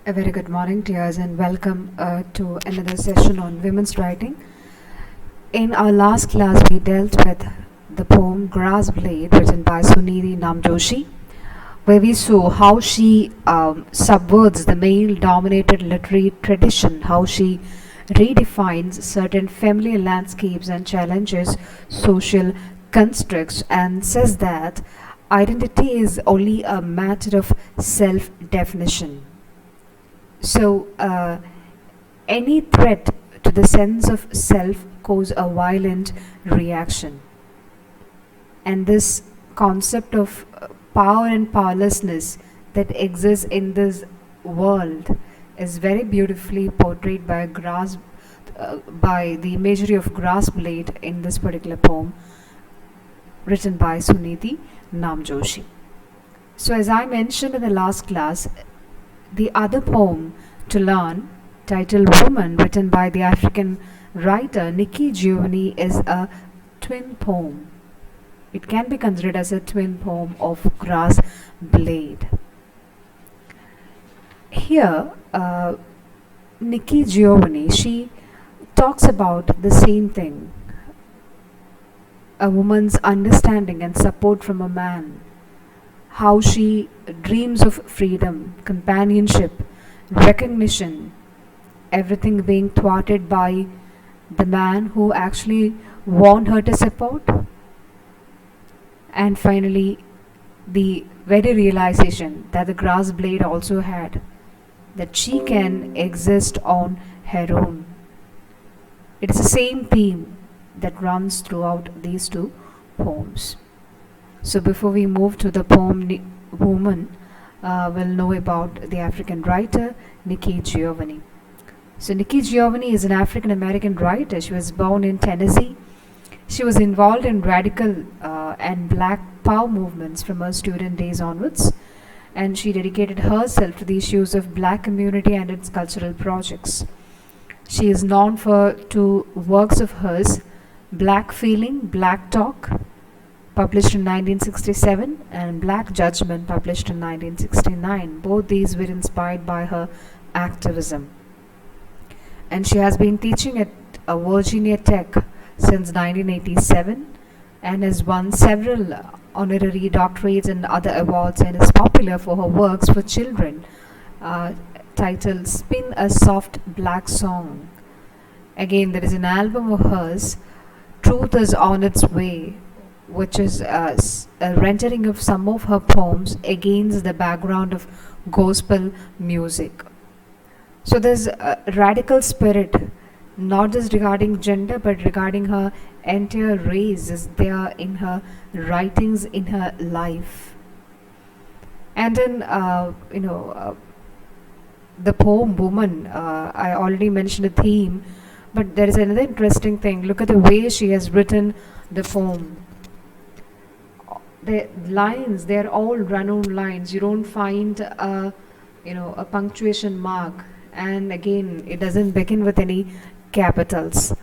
A very good morning, dears, and welcome to another session on women's writing. In our last class, we dealt with the poem Grass Blade, written by Sunidhi Namjoshi, where we saw how she subverts the male dominated literary tradition, how she redefines certain familiar landscapes and challenges social constructs, and says that identity is only a matter of self definition. So, any threat to the sense of self cause a violent reaction. And this concept of power and powerlessness that exists in this world is very beautifully portrayed by the imagery of grass blade in this particular poem, written by Sunidhi Namjoshi. So, as I mentioned in the last class, the other poem to learn, titled Woman, written by the African writer Nikki Giovanni, is a twin poem. It can be considered as a twin poem of Grass Blade. Here, Nikki Giovanni, she talks about the same thing, a woman's understanding and support from a man, how she dreams of freedom, companionship, recognition, everything being thwarted by the man who actually want her to support, and finally the very realization that the grass blade also had, that she can exist on her own. It is the same theme that runs throughout these two poems. So before we move to the poem Woman, we'll know about the African writer Nikki Giovanni. So Nikki Giovanni is an African American writer. She was born in Tennessee. She was involved in radical and black power movements from her student days onwards, and she dedicated herself to the issues of black community and its cultural projects. She is known for two works of hers, Black Feeling, Black Talk, published in 1967, and Black Judgment, published in 1969. Both these were inspired by her activism. And she has been teaching at Virginia Tech since 1987 and has won several honorary doctorates and other awards, and is popular for her works for children titled Spin a Soft Black Song. Again, there is an album of hers, Truth is on Its Way, which is a rendering of some of her poems against the background of gospel music. So there's a radical spirit, not just regarding gender, but regarding her entire race is there in her writings, in her life. And in the poem Woman, I already mentioned a theme, but there is another interesting thing. Look at the way she has written the poem. The lines, they're all run-on lines. You don't find a punctuation mark, and again, it doesn't begin with any capitals.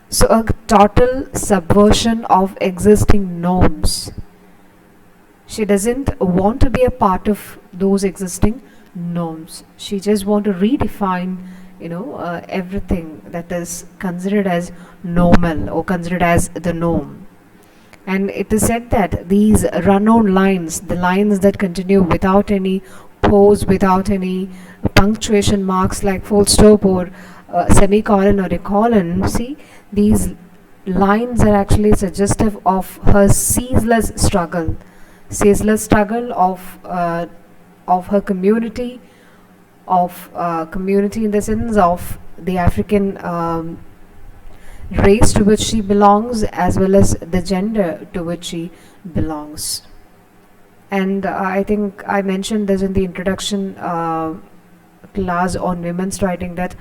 So a total subversion of existing norms. She doesn't want to be a part of those existing norms. She just want to redefine everything that is considered as normal or considered as the norm. And it is said that these run-on lines, the lines that continue without any pause, without any punctuation marks like full stop or semicolon or a colon, see, these lines are actually suggestive of her ceaseless struggle of her community, community in the sense of the African race to which she belongs, as well as the gender to which she belongs. And I think I mentioned this in the introduction class on women's writing, that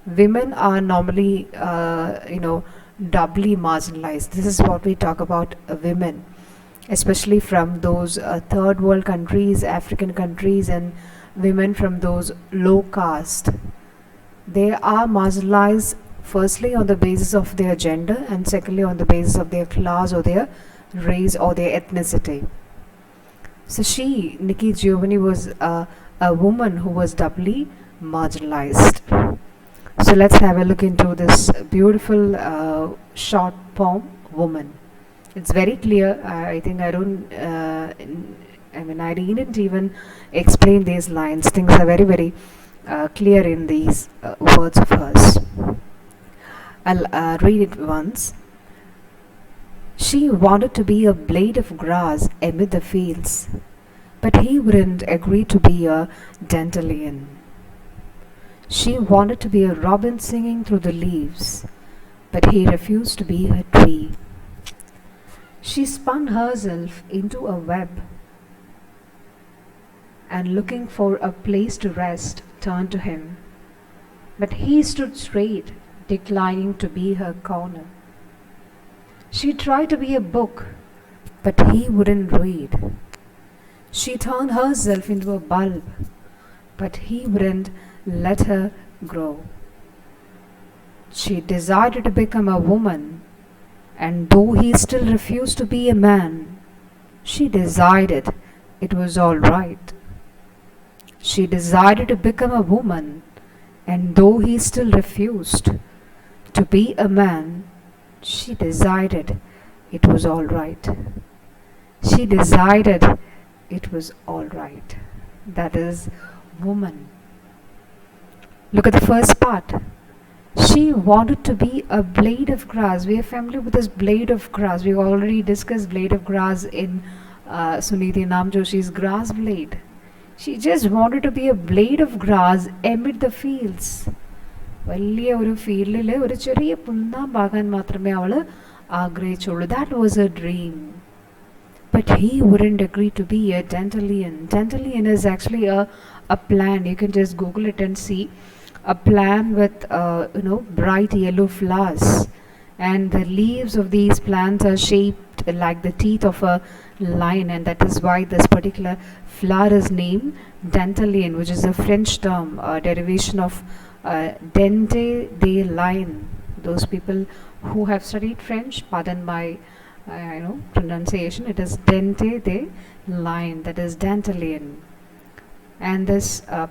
women are normally doubly marginalized. This is what we talk about women, especially from those third world countries, African countries, and women from those low caste. They are marginalized firstly on the basis of their gender, and secondly on the basis of their class or their race or their ethnicity. So Nikki Giovanni, was a a woman who was doubly marginalized. So let's have a look into this beautiful short poem, Woman. It's very clear. I think I don't, I mean, I didn't even explain these lines. Things are very, very clear in these words of hers. I'll read it once. She wanted to be a blade of grass amid the fields, but he wouldn't agree to be a dandelion. She wanted to be a robin singing through the leaves, but he refused to be a tree. She spun herself into a web and, looking for a place to rest, turned to him, but he stood straight, declining to be her corner. She tried to be a book, but he wouldn't read. She turned herself into a bulb, but he wouldn't let her grow. She decided to become a woman, and though he still refused to be a man, she decided it was all right. She decided to become a woman, and though he still refused to be a man, she decided it was all right. She decided it was all right. That is woman. Look at the first part. She wanted to be a blade of grass. We are familiar with this blade of grass. We already discussed blade of grass in Suniti Namjoshi's grass blade. She just wanted to be a blade of grass amid the fields. വലിയ ഒരു ഫീൽഡിൽ ഒരു ചെറിയ പുൽനാമ്പാകാൻ മാത്രമേ അവൾ ആഗ്രഹിച്ചുള്ളൂ. That was a dream. But he wouldn't agree to be a dandelion. Dandelion is actually a plant. You can just Google it and see. A plant with bright yellow flowers, and the leaves of these plants are shaped like the teeth of a lion, and that is why this particular flower is named dandelion, which is a French term, a derivation of dente de lion. Those people who have studied French, pardon my pronunciation, it is dente de lion, that is dandelion. And this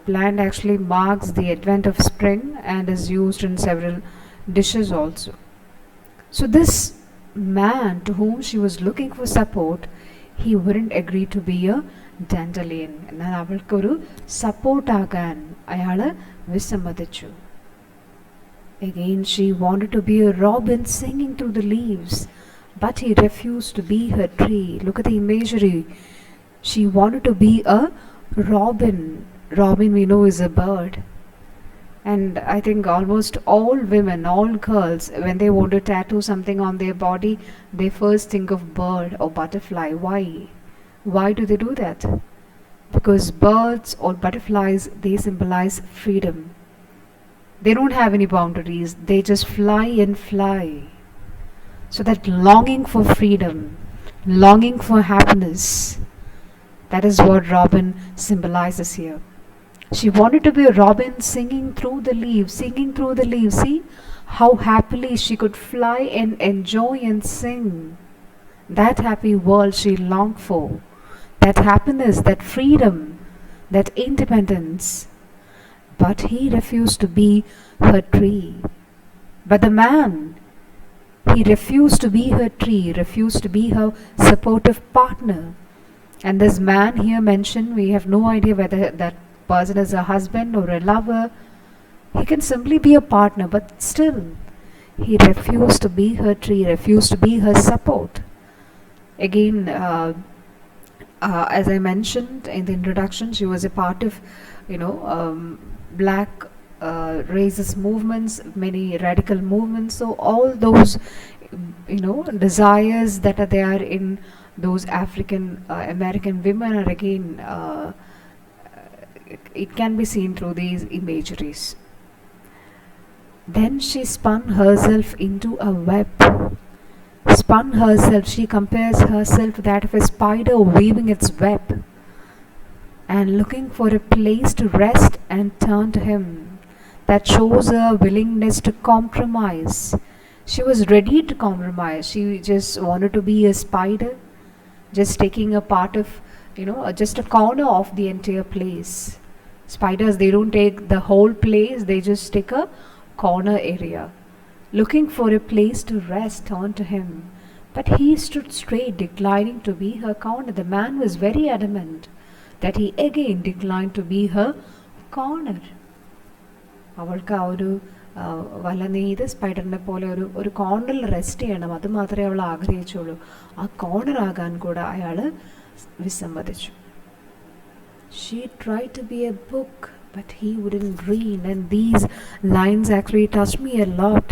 plant actually marks the advent of spring and is used in several dishes also. So this man to whom she was looking for support, he wouldn't agree to be a dandelion. എന്നാൽ അവൾക്കൊരു സപ്പോർട്ടാകാൻ അയാൾ വിസമ്മതിച്ചു. Again, she wanted to be a robin singing through the leaves, but he refused to be her tree. Look at the imagery. She wanted to be a robin. Robin, we know, is a bird. And I think almost all women, all girls, when they want to tattoo something on their body, they first think of bird or butterfly. Why? Why do they do that? Because birds or butterflies, they symbolize freedom. They don't have any boundaries. They just fly and fly. So that longing for freedom, longing for happiness, that is what robin symbolizes here. She wanted to be a robin singing through the leaves, singing through the leaves. See how happily she could fly and enjoy and sing. That happy world she longed for. That happiness, that freedom, that independence. But he refused to be her tree. But the man, he refused to be her tree, refused to be her supportive partner. And this man here mentioned, we have no idea whether that person is a husband or a lover. He can simply be a partner, but still, he refused to be her tree, refused to be her support. Again, as I mentioned in the introduction, she was a part of, black racist movements, many radical movements. So all those, desires that are there in those African American women are again, it can be seen through these imageries. Then she spun herself into a web. Spun herself, she compares herself to that of a spider weaving its web and looking for a place to rest and turn to him. That shows her willingness to compromise. She was ready to compromise. She just wanted to be a spider, just taking a part of, just a corner of the entire place. Spiders, they don't take the whole place, they just take a corner area, looking for a place to rest onto him. But he stood straight, declining to be her corner. The man was very adamant that he again declined to be her corner. അവൾക്ക് ആ ഒരു വല നെയ്ത് സ്പൈഡറിനെ പോലെ ഒരു കോർണറിൽ rest ചെയ്യണം, അത് മാത്രമേ അവൾ ആഗ്രഹിച്ചുള്ളൂ. ആ കോർണർ ആകാൻ കൂടെ അയാൾ വിസമ്മതിച്ചു. She tried to be a book, but he wouldn't read, and these lines actually touched me a lot.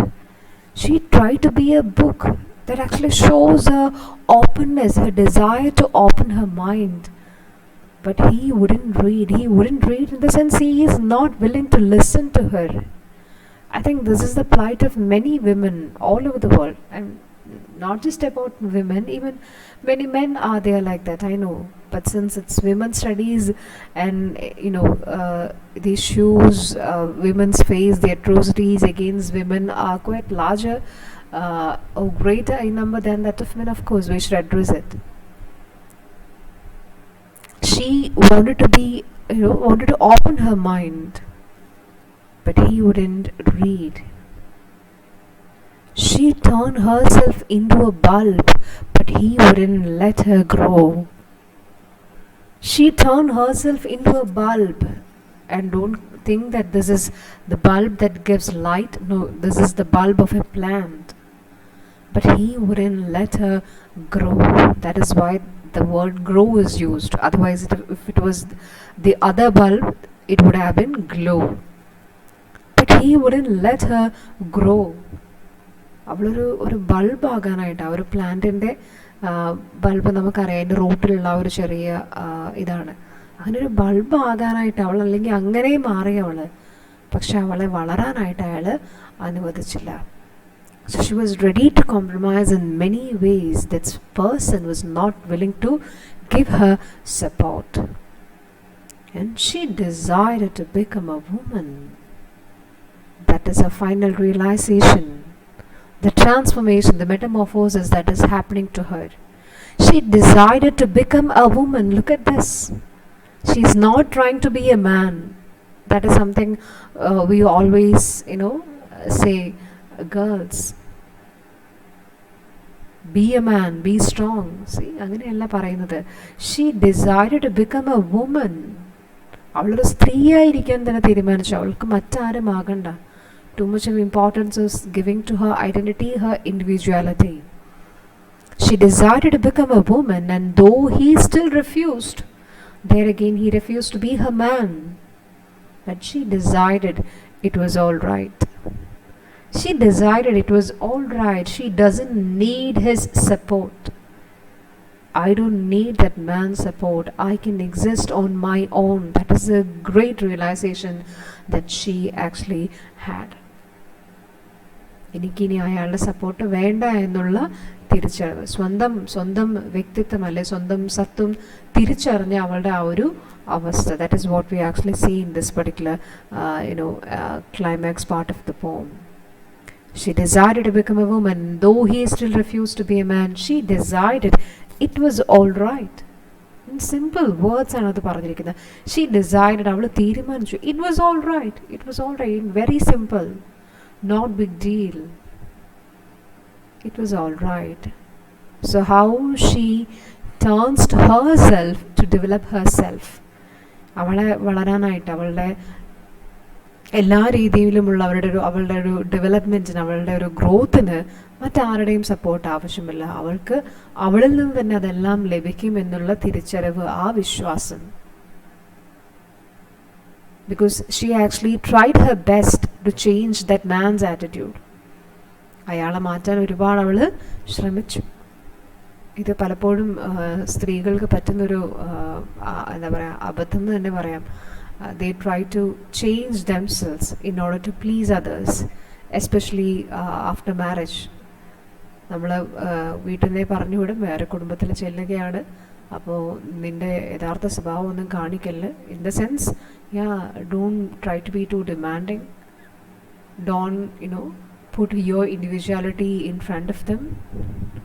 She tried to be a book. That actually shows her openness, her desire to open her mind. But he wouldn't read. He wouldn't read in the sense he is not willing to listen to her. I think this is the plight of many women all over the world. And not just about women, even many men are there like that, I know. But since it's women's studies and the issues women's face, the atrocities against women are quite larger or greater in number than that of men, of course, we should address it. She wanted to open her mind, but he wouldn't read. She turned herself into a bulb, but he wouldn't let her grow. She turned herself into a bulb, and don't think that this is the bulb that gives light. No, this is the bulb of a plant. But he wouldn't let her grow. That is why the word grow is used. Otherwise, if it was the other bulb, it would have been glow. But he wouldn't let her grow. അവളൊരു bulb ആകാനായിട്ട്, ആ ഒരു പ്ലാന്റിൻ്റെ bulb നമുക്കറിയാം, അതിൻ്റെ റൂട്ടിലുള്ള ഒരു ചെറിയ ഇതാണ്, അങ്ങനെ ഒരു ബൾബ് ആകാനായിട്ട് അവൾ, അല്ലെങ്കിൽ അങ്ങനെ മാറി അവൾ, പക്ഷെ അവളെ വളരാനായിട്ട് അയാൾ അനുവദിച്ചില്ല. So she was ready to compromise in many ways. This person was not willing to give her support. And she decided to become a woman. That is her final realization. The transformation, the metamorphosis that is happening to her. She decided to become a woman. Look at this. She is not trying to be a man. That is something we always, say, girls, be a man, be strong. See, അങ്ങനെയല്ല പറയുന്നത്. She decided to become a woman. അവളൊരു സ്ത്രീയായിരിക്കാൻ തന്നെ തീരുമാനിച്ചു. അവൾക്ക് മറ്റാരും ആകണ്ട. Too much of importance is giving to her identity, her individuality. She decided to become a woman, and though he still refused, there again he refused to be her man, but she decided it was all right. She decided it was all right. She doesn't need his support. I don't need that man's support. I can exist on my own. That is a great realization that she actually had. എനിക്കിനി അയാളുടെ support വേണ്ട എന്നുള്ള തിരിച്ചറിവ്, സ്വന്തം വ്യക്തിത്വം അല്ലെ സ്വന്തം സത്വം തിരിച്ചറിഞ്ഞ അവളുടെ ആ ഒരു അവസ്ഥ. That is what we actually see in this particular climax part of the poem. She decided to become a woman. Though he still refused to be a man, she decided it was all right. In simple words ആണ് അത് പറഞ്ഞിരിക്കുന്നത്. She decided, അവൾ തീരുമാനിച്ചു, it was all right. It was all right. Very simple. Not big deal. It was all right. So how she turns to herself to develop herself. അവളെ വളരാനായിട്ട്, അവളുടെ എല്ലാ രീതിയിലുമുള്ള അവളുടെ ഒരു ഡെവലപ്മെൻറ്റിന്, അവളുടെ ഒരു ഗ്രോത്തിന് മറ്റാരുടെയും സപ്പോർട്ട് ആവശ്യമില്ല. അവൾക്ക് അവളിൽ നിന്ന് തന്നെ അതെല്ലാം ലഭിക്കുമെന്നുള്ള തിരിച്ചറിവ്, ആ വിശ്വാസം. Because she actually tried her best to change that man's attitude. അയാളെ മാറ്റാൻ ഒരുപാട് അവൾ ശ്രമിച്ചു. ഇത് പലപ്പോഴും സ്ത്രീകൾക്ക് പറ്റുന്നൊരു എന്താ പറയുക, അബദ്ധം എന്ന് തന്നെ പറയാം. They try to change themselves in order to please others, especially after marriage. നമ്മൾ വീട്ടിൽ നിന്നേ പറഞ്ഞുവിടും, വേറെ കുടുംബത്തിൽ ചെല്ലുകയാണ്, അപ്പോൾ നിൻ്റെ യഥാർത്ഥ സ്വഭാവം ഒന്നും കാണിക്കല്ല. In the sense, don't try to be too demanding. Don't, put your individuality in front of them.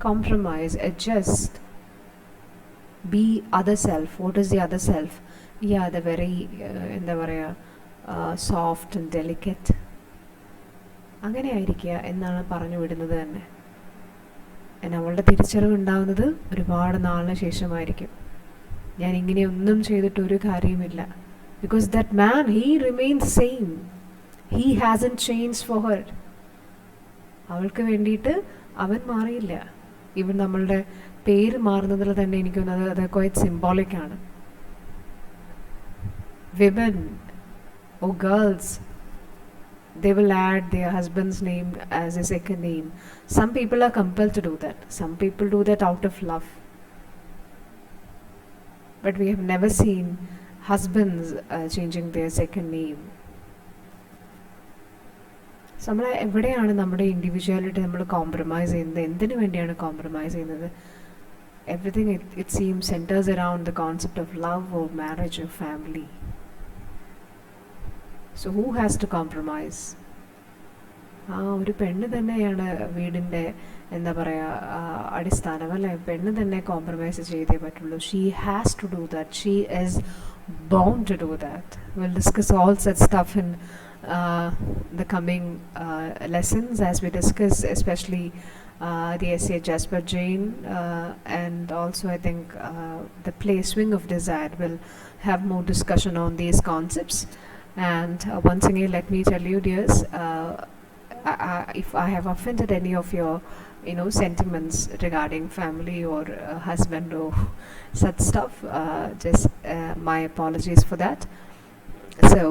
Compromise, adjust. Be other self. What is the other self? Yeah, the very എന്താ പറയുക സോഫ്റ്റ് ആൻഡ് ഡെലിക്കറ്റ് അങ്ങനെ ആയിരിക്കുക എന്നാണ് പറഞ്ഞു വിടുന്നത് തന്നെ. അവളുടെ തിരിച്ചറിവ് ഉണ്ടാവുന്നത് ഒരുപാട് നാളിന് ശേഷമായിരിക്കും. ഞാൻ ഇങ്ങനെയൊന്നും ചെയ്തിട്ടൊരു കാര്യമില്ല. Because that man he remains same. He hasn't change for her. അവൾക്ക് വേണ്ടിയിട്ട് അവൻ മാറിയില്ല. ഈവൻ നമ്മളുടെ പേര് മാറുന്നതിൽ തന്നെ എനിക്ക് തോന്നുന്നത് അത് ക്വൈറ്റ് സിംബോളിക്കാണ്. Women or girls, they will add their husband's name as a second name. Some people are compelled to do that. Some people do that out of love. But we have never seen husbands changing their second name. So നമ്മൾ എവിടെയാണ് നമ്മുടെ individuality നമ്മൾ compromise ചെയ്യുന്നത്? എന്തിനു വേണ്ടിയാണ് compromise ചെയ്യുന്നത്? Everything it seems centers around the concept of love or marriage or family. So who has to compromise? ഒരു പെണ്ണ് തന്നെയാണ് വീടിൻ്റെ എന്താ പറയുക അടിസ്ഥാനം അല്ലേ? പെണ്ണ് തന്നെ കോംപ്രമൈസ് ചെയ്തേ പറ്റുള്ളൂ. She has to do that. She is bound to do that. Will discuss all such stuff in the coming lessons as we discuss especially the essay Jasper Jane, and also I think the play Swing of Desire will have more discussion on these concepts. And once again, let me tell you, dears, if I have offended any of your sentiments regarding family or husband or such stuff, just my apologies for that. So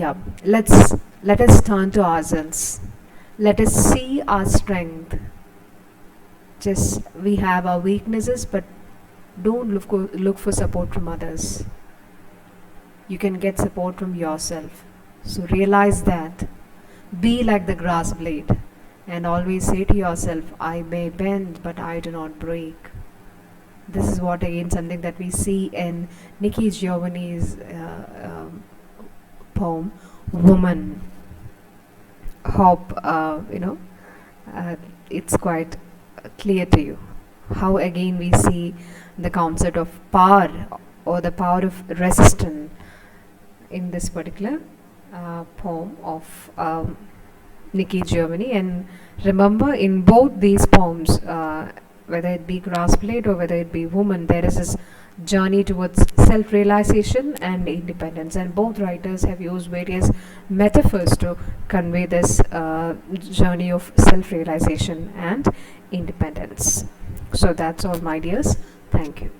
yeah, let us turn to ourselves. Let us see our strength. Just we have our weaknesses, but don't look for support from others. You can get support from yourself. So realize that. Be like the grass blade and always say to yourself, I may bend but I do not break. This is what again something that we see in Nikki Giovanni'S poem Woman. Hope it's quite clear to you how again we see the concept of power or the power of resistance in this particular poem of Nikki Giovanni. And remember, in both these poems, whether it be Grassblade or whether it be Woman, there is this journey towards self-realization and independence, and both writers have used various metaphors to convey this journey of self-realization and independence. So that's all, my dears. Thank you.